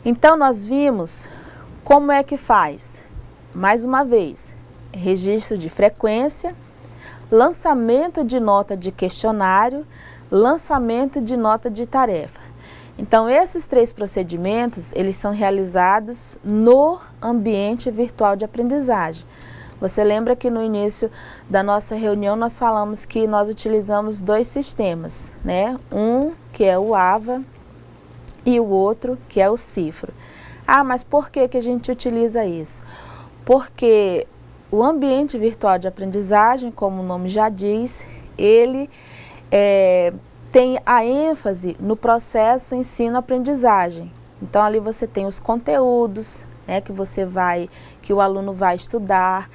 Então, nós vimos como é que faz. Mais uma vez, registro de frequência, lançamento de nota de questionário, lançamento de nota de tarefa. Então, esses 3 procedimentos, eles são realizados no ambiente virtual de aprendizagem. Você lembra que no início da nossa reunião nós falamos que nós utilizamos 2 sistemas, né? Um que é o AVA e o outro que é o Cifro. Ah, mas por que que a gente utiliza isso? Porque o ambiente virtual de aprendizagem, como o nome já diz, ele tem a ênfase no processo ensino-aprendizagem. Então, ali você tem os conteúdos, né, que o aluno vai estudar,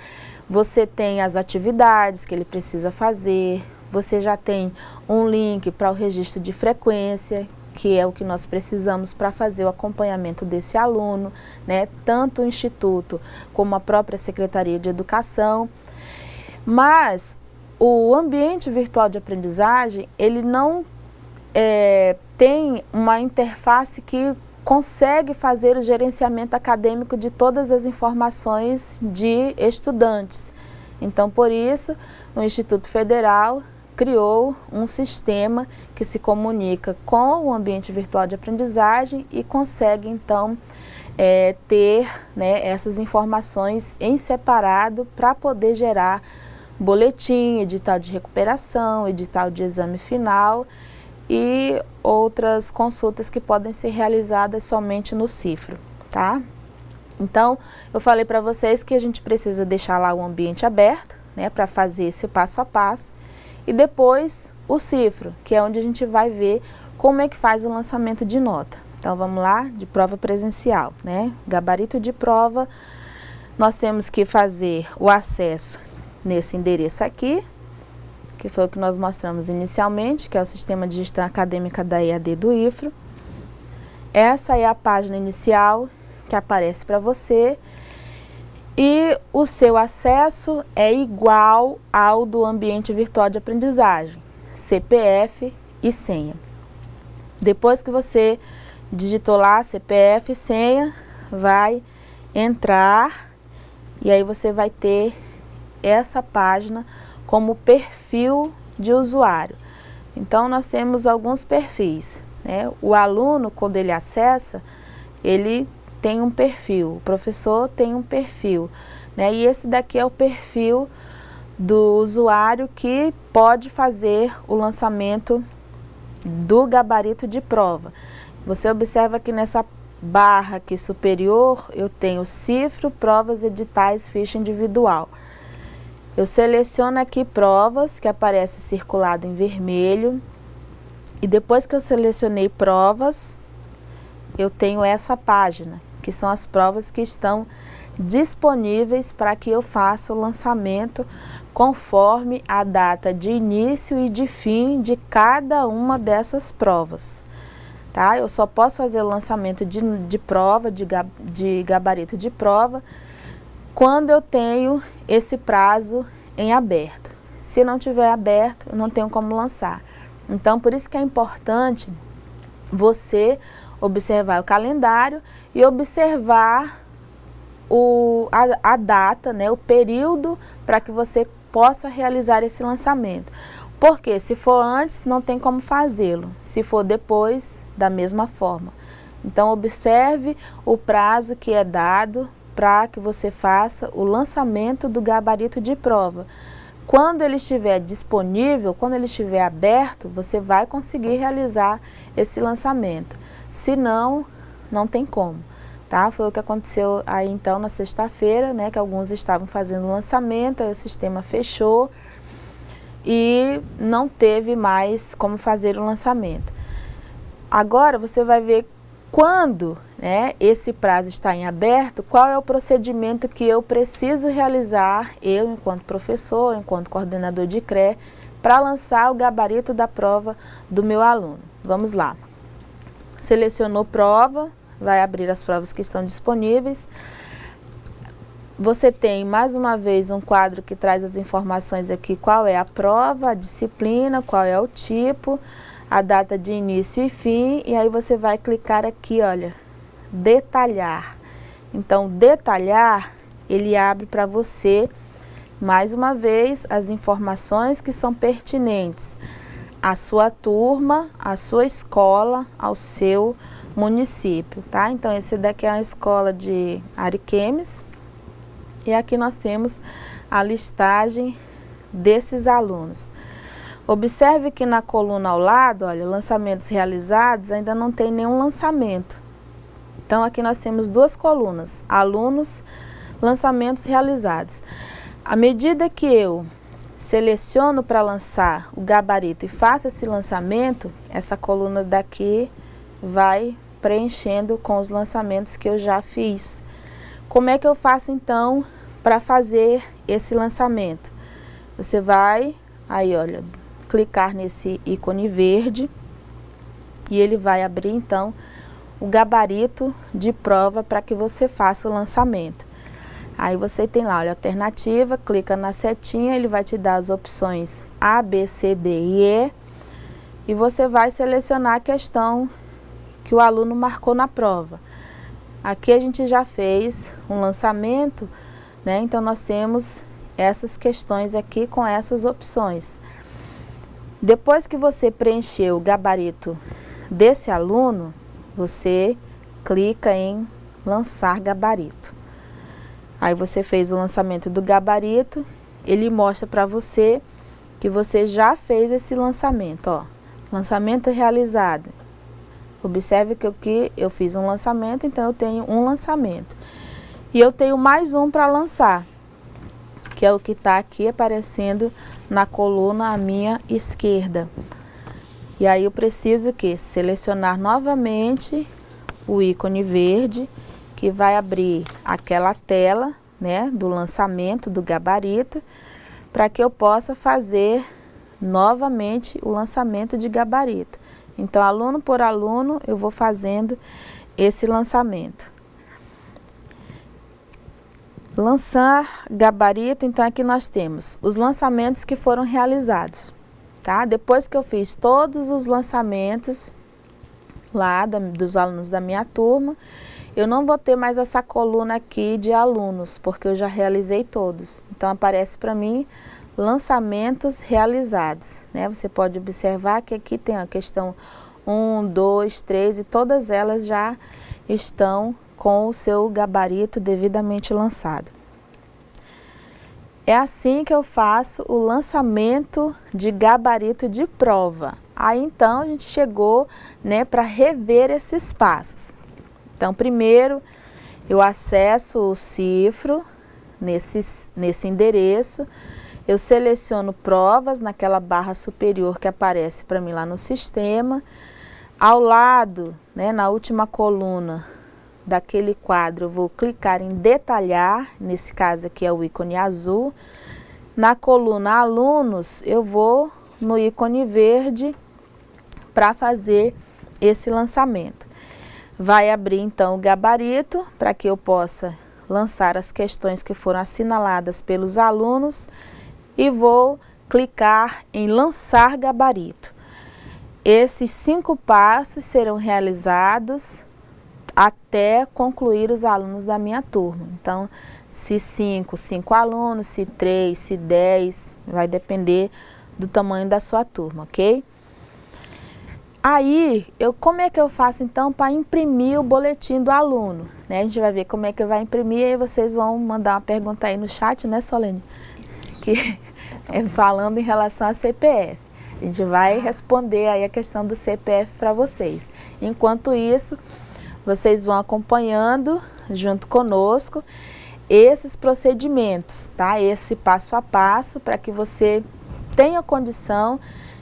você tem as atividades que ele precisa fazer, você já tem um link para o registro de frequência, que é o que nós precisamos para fazer o acompanhamento desse aluno, né, tanto o Instituto como a própria Secretaria de Educação. Mas o ambiente virtual de aprendizagem, ele não tem uma interface que consegue fazer o gerenciamento acadêmico de todas as informações de estudantes. Então, por isso, o Instituto Federal criou um sistema que se comunica com o ambiente virtual de aprendizagem e consegue, então, ter, né, essas informações em separado para poder gerar boletim, edital de recuperação, edital de exame final e outras consultas que podem ser realizadas somente no Cifro, tá? Então, eu falei para vocês que a gente precisa deixar lá o ambiente aberto, né, para fazer esse passo a passo, e depois o Cifro, que é onde a gente vai ver como é que faz o lançamento de nota. Então, vamos lá, de prova presencial, né? Gabarito de prova, nós temos que fazer o acesso nesse endereço aqui, que foi o que nós mostramos inicialmente, que é o Sistema de Gestão Acadêmica da EAD do IFRO. Essa é a página inicial que aparece para você e o seu acesso é igual ao do ambiente virtual de aprendizagem, CPF e senha. Depois que você digitou lá CPF e senha, vai entrar e aí você vai ter essa página como perfil de usuário. Então, nós temos alguns perfis, né? O aluno, quando ele acessa, ele tem um perfil, o professor tem um perfil, né? E esse daqui é o perfil do usuário que pode fazer o lançamento do gabarito de prova. Você observa que nessa barra aqui superior, eu tenho Cifro, provas, editais, ficha individual. Eu seleciono aqui provas, que aparece circulado em vermelho, e depois que eu selecionei provas, eu tenho essa página, que são as provas que estão disponíveis para que eu faça o lançamento conforme a data de início e de fim de cada uma dessas provas. Tá? Eu só posso fazer o lançamento de prova, de gabarito de prova, quando eu tenho esse prazo em aberto. Se não tiver aberto, eu não tenho como lançar. Então, por isso que é importante você observar o calendário e observar a data, né, o período para que você possa realizar esse lançamento. Porque se for antes, não tem como fazê-lo. Se for depois, da mesma forma. Então, observe o prazo que é dado para que você faça o lançamento do gabarito de prova. Quando ele estiver disponível, quando ele estiver aberto, você vai conseguir realizar esse lançamento. Se não, não tem como, tá? Foi o que aconteceu aí então na sexta-feira, né, que alguns estavam fazendo o lançamento, aí o sistema fechou e não teve mais como fazer o lançamento. Agora você vai ver quando, né, esse prazo está em aberto, qual é o procedimento que eu preciso realizar, eu enquanto professor, enquanto coordenador de CRE, para lançar o gabarito da prova do meu aluno. Vamos lá. Selecionou prova, vai abrir as provas que estão disponíveis. Você tem, mais uma vez, um quadro que traz as informações aqui, qual é a prova, a disciplina, qual é o tipo, a data de início e fim, e aí você vai clicar aqui, olha, detalhar. Então, detalhar, ele abre para você, mais uma vez, as informações que são pertinentes à sua turma, à sua escola, ao seu município, tá? Então, esse daqui é a escola de Ariquemes e aqui nós temos a listagem desses alunos. Observe que na coluna ao lado, olha, lançamentos realizados, ainda não tem nenhum lançamento. Então, aqui nós temos duas colunas, alunos, lançamentos realizados. À medida que eu seleciono para lançar o gabarito e faço esse lançamento, essa coluna daqui vai preenchendo com os lançamentos que eu já fiz. Como é que eu faço então para fazer esse lançamento? Você vai, aí olha, clicar nesse ícone verde e ele vai abrir então o gabarito de prova para que você faça o lançamento. Aí você tem lá, olha, alternativa, clica na setinha, ele vai te dar as opções A, B, C, D e E. E você vai selecionar a questão que o aluno marcou na prova. Aqui a gente já fez um lançamento, né? Então nós temos essas questões aqui com essas opções. Depois que você preencheu o gabarito desse aluno, você clica em lançar gabarito. Aí você fez o lançamento do gabarito, ele mostra para você que você já fez esse lançamento, ó. Lançamento realizado. Observe que aqui eu fiz um lançamento, então eu tenho um lançamento. E eu tenho mais um para lançar, que é o que está aqui aparecendo na coluna à minha esquerda. E aí eu preciso que selecionar novamente o ícone verde, que vai abrir aquela tela, né, do lançamento do gabarito, para que eu possa fazer novamente o lançamento de gabarito. Então, aluno por aluno, eu vou fazendo esse lançamento. Lançar gabarito, então aqui nós temos os lançamentos que foram realizados, tá? Depois que eu fiz todos os lançamentos lá dos alunos da minha turma, eu não vou ter mais essa coluna aqui de alunos, porque eu já realizei todos. Então, aparece para mim lançamentos realizados, né? Você pode observar que aqui tem a questão 1, 2, 3 e todas elas já estão com o seu gabarito devidamente lançado. É assim que eu faço o lançamento de gabarito de prova. Aí então a gente chegou, né, para rever esses passos. Então, primeiro eu acesso o cifro nesse endereço, eu seleciono provas naquela barra superior que aparece para mim lá no sistema. Ao lado, né, na última coluna daquele quadro, eu vou clicar em detalhar, nesse caso aqui é o ícone azul. Na coluna alunos, eu vou no ícone verde para fazer esse lançamento. Vai abrir então o gabarito para que eu possa lançar as questões que foram assinaladas pelos alunos e vou clicar em lançar gabarito. Esses 5 passos serão realizados até concluir os alunos da minha turma. Então, se 5 alunos, se 3, se 10, vai depender do tamanho da sua turma, ok? Aí, como é que eu faço então para imprimir o boletim do aluno? Né? A gente vai ver como é que vai imprimir e aí vocês vão mandar uma pergunta aí no chat, né, Solene? Que é falando em relação a CPF. A gente vai responder aí a questão do CPF para vocês. Enquanto isso, vocês vão acompanhando junto conosco esses procedimentos, tá? Esse passo a passo para que você tenha condição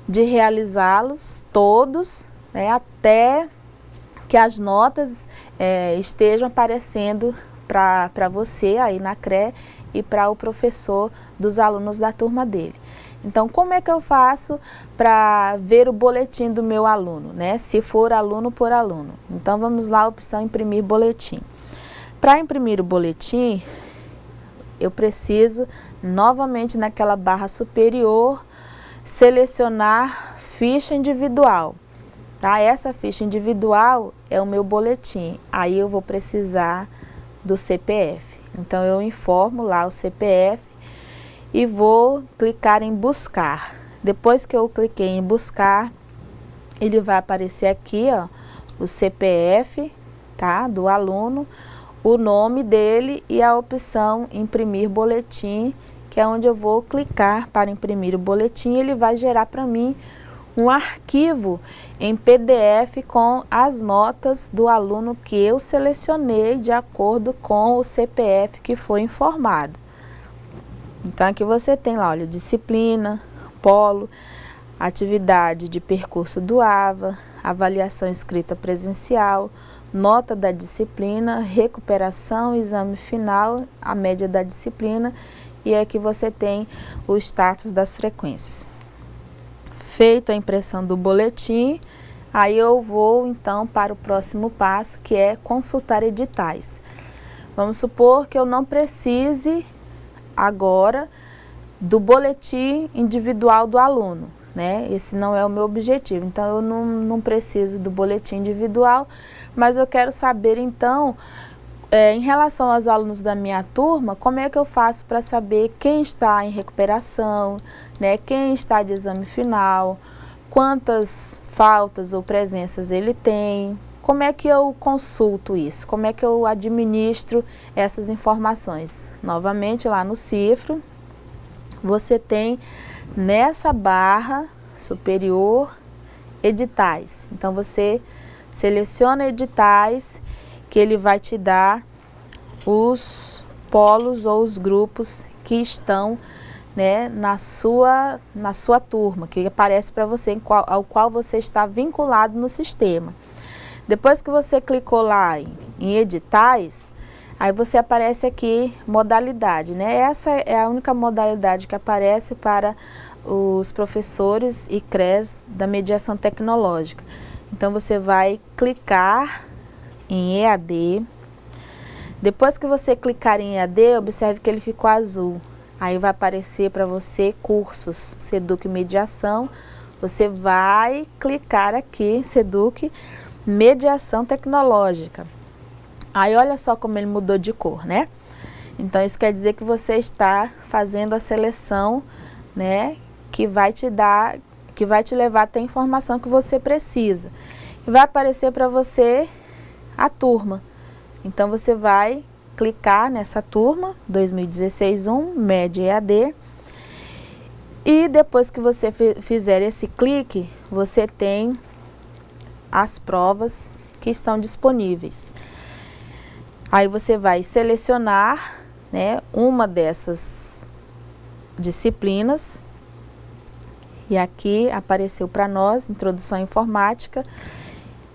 de realizá-los todos, né, até que as notas estejam aparecendo para você aí na CRE e para o professor dos alunos da turma dele. Então, como é que eu faço para ver o boletim do meu aluno, né? Se for aluno por aluno. Então, vamos lá, opção imprimir boletim. Para imprimir o boletim, eu preciso, novamente naquela barra superior, selecionar ficha individual. tá? Essa ficha individual é o meu boletim, aí eu vou precisar do CPF. Então, eu informo lá o CPF e vou clicar em buscar. Depois que eu cliquei em buscar, ele vai aparecer aqui, ó, o CPF, tá, do aluno, o nome dele e a opção imprimir boletim, que é onde eu vou clicar para imprimir o boletim. Ele vai gerar para mim um arquivo em PDF com as notas do aluno que eu selecionei de acordo com o CPF que foi informado. Então, aqui você tem lá, olha, disciplina, polo, atividade de percurso do AVA, avaliação escrita presencial, nota da disciplina, recuperação, exame final, a média da disciplina, e aqui você tem o status das frequências. Feita a impressão do boletim, aí eu vou então para o próximo passo, que é consultar editais. Vamos supor que eu não precise agora do boletim individual do aluno, né? Esse não é o meu objetivo, então eu não preciso do boletim individual, mas eu quero saber então, em relação aos alunos da minha turma, como é que eu faço para saber quem está em recuperação, né? Quem está de exame final, quantas faltas ou presenças ele tem, como é que eu consulto isso, como é que eu administro essas informações. Novamente lá no Cifro, você tem nessa barra superior editais. Então você seleciona editais, que ele vai te dar os polos ou os grupos que estão, né, na sua turma, que aparece para você, ao qual você está vinculado no sistema. Depois que você clicou lá em editais, aí você aparece aqui modalidade, né? Essa é a única modalidade que aparece para os professores e CREs da mediação tecnológica. Então você vai clicar em EAD. Depois que você clicar em EAD, observe que ele ficou azul. Aí vai aparecer para você cursos, Seduc Mediação. Você vai clicar aqui, Seduc Mediação Tecnológica. Aí olha só como ele mudou de cor, né? Então isso quer dizer que você está fazendo a seleção, né, que vai te levar até a informação que você precisa. E vai aparecer para você a turma. Então você vai clicar nessa turma 2016-1, média EAD. E depois que você fizer esse clique, você tem as provas que estão disponíveis. Aí você vai selecionar, né, uma dessas disciplinas. E aqui apareceu para nós, Introdução à Informática.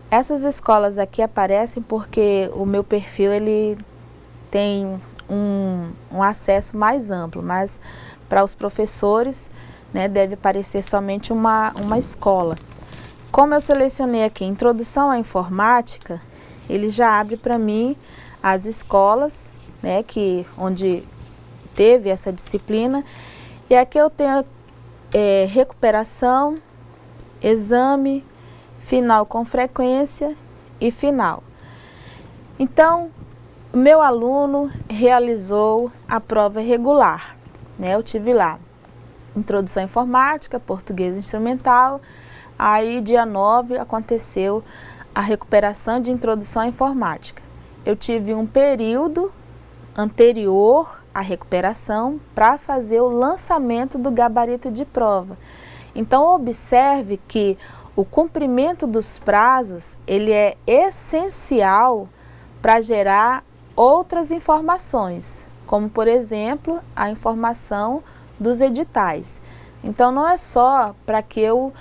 Essas escolas aqui aparecem porque o meu perfil ele tem um acesso mais amplo, mas para os professores, né, deve aparecer somente uma escola. Como eu selecionei aqui Introdução à Informática, ele já abre para mim as escolas, né, onde teve essa disciplina. E aqui eu tenho recuperação, exame, final com frequência e final. Então, o meu aluno realizou a prova regular, né? Eu tive lá Introdução à Informática, Português Instrumental. Aí, dia 9, aconteceu a recuperação de Introdução à Informática. Eu tive um período anterior à recuperação para fazer o lançamento do gabarito de prova. Então, observe que o cumprimento dos prazos, ele é essencial para gerar outras informações, como, por exemplo, a informação dos editais. Então, não é só para que eu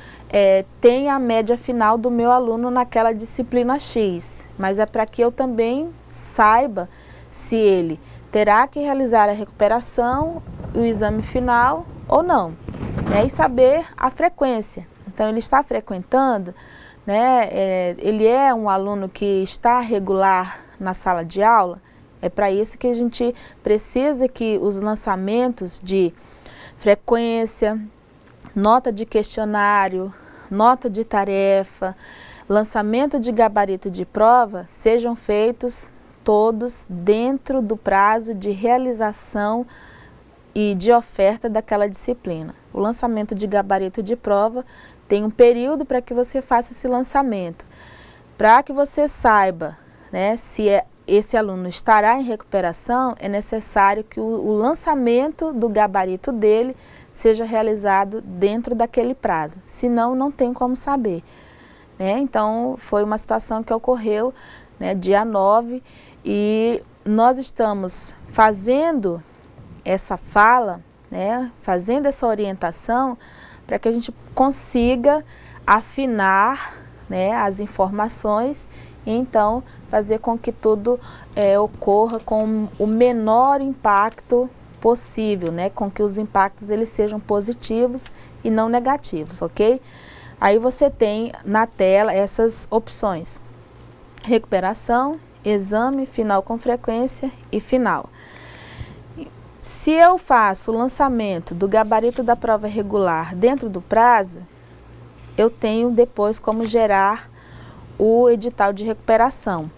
tenha a média final do meu aluno naquela disciplina X, mas é para que eu também saiba se ele terá que realizar a recuperação, o exame final ou não, né? E saber a frequência. Então, ele está frequentando, né? Ele é um aluno que está regular na sala de aula. É para isso que a gente precisa que os lançamentos de frequência, nota de questionário, nota de tarefa, lançamento de gabarito de prova sejam feitos todos dentro do prazo de realização e de oferta daquela disciplina. O lançamento de gabarito de prova tem um período para que você faça esse lançamento. Para que você saiba, né, se esse aluno estará em recuperação, é necessário que o lançamento do gabarito dele seja realizado dentro daquele prazo, senão não tem como saber. Né? Então, foi uma situação que ocorreu, né, dia 9, e nós estamos fazendo essa fala, né, fazendo essa orientação para que a gente consiga afinar, né, as informações e então fazer com que tudo ocorra com o menor impacto possível, né, com que os impactos eles sejam positivos e não negativos, ok? Aí você tem na tela essas opções: recuperação, exame, final com frequência e final. Se eu faço o lançamento do gabarito da prova regular dentro do prazo, eu tenho depois como gerar o edital de recuperação,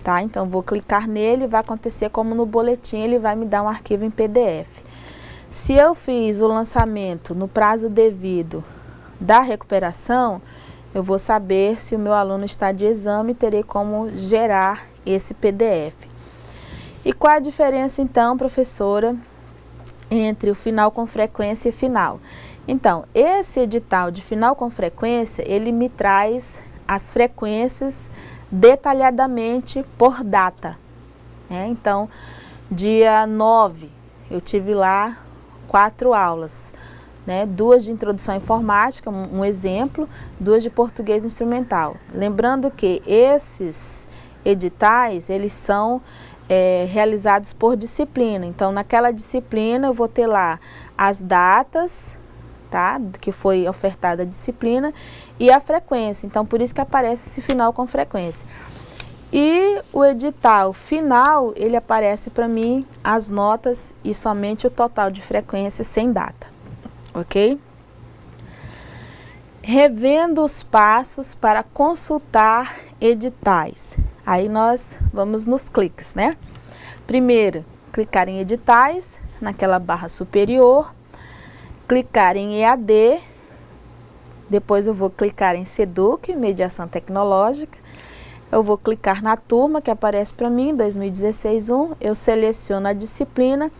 tá? Então, vou clicar nele, vai acontecer como no boletim, ele vai me dar um arquivo em PDF. Se eu fiz o lançamento no prazo devido da recuperação, eu vou saber se o meu aluno está de exame e terei como gerar esse PDF. E qual a diferença, então, professora, entre o final com frequência e final? Então, esse edital de final com frequência, ele me traz as frequências detalhadamente por data. Né? Então, dia 9, eu tive lá 4 aulas, né? 2 de introdução à informática, um exemplo, 2 de português instrumental. Lembrando que esses editais, eles são realizados por disciplina. Então, naquela disciplina, eu vou ter lá as datas, tá, que foi ofertada a disciplina e a frequência. Então, por isso que aparece esse final com frequência. E o edital final, ele aparece para mim as notas e somente o total de frequência sem data, ok? Revendo os passos para consultar editais. Aí nós vamos nos cliques, né? Primeiro, clicar em editais, naquela barra superior, clicar em EAD, depois eu vou clicar em SEDUC, Mediação Tecnológica, eu vou clicar na turma que aparece para mim, 2016-1, eu seleciono a disciplina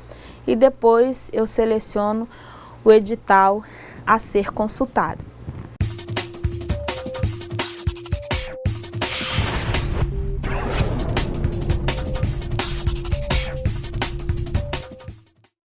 e depois eu seleciono o edital a ser consultado.